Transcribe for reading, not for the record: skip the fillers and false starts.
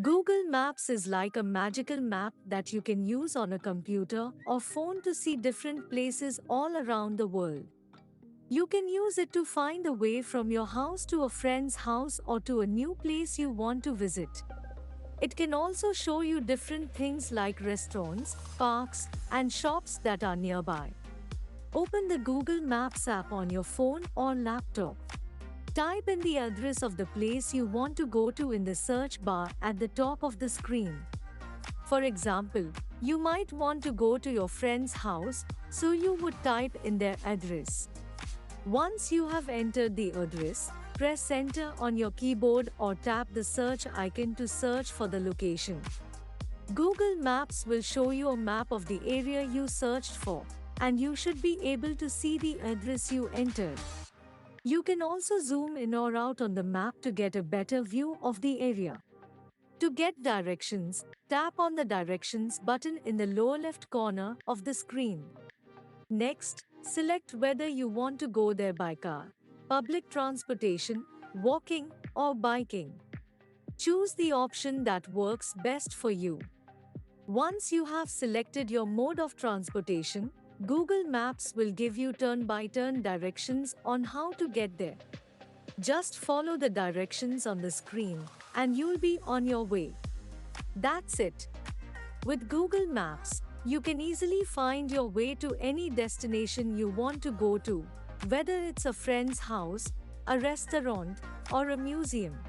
Google Maps is like a magical map that you can use on a computer or phone to see different places all around the world. You can use it to find the way from your house to a friend's house or to a new place you want to visit. It can also show you different things like restaurants, parks, and shops that are nearby. Open the Google Maps app on your phone or laptop. Type in the address of the place you want to go to in the search bar at the top of the screen. For example, you might want to go to your friend's house, so you would type in their address. Once you have entered the address, press enter on your keyboard or tap the search icon to search for the location. Google Maps will show you a map of the area you searched for, and you should be able to see the address you entered. You can also zoom in or out on the map to get a better view of the area. To get directions, tap on the Directions button in the lower left corner of the screen. Next, select whether you want to go there by car, public transportation, walking, or biking. Choose the option that works best for you. Once you have selected your mode of transportation, Google Maps will give you turn-by-turn directions on how to get there. Just follow the directions on the screen and you'll be on your way. That's it. With Google Maps, you can easily find your way to any destination you want to go to, whether it's a friend's house, a restaurant, or a museum.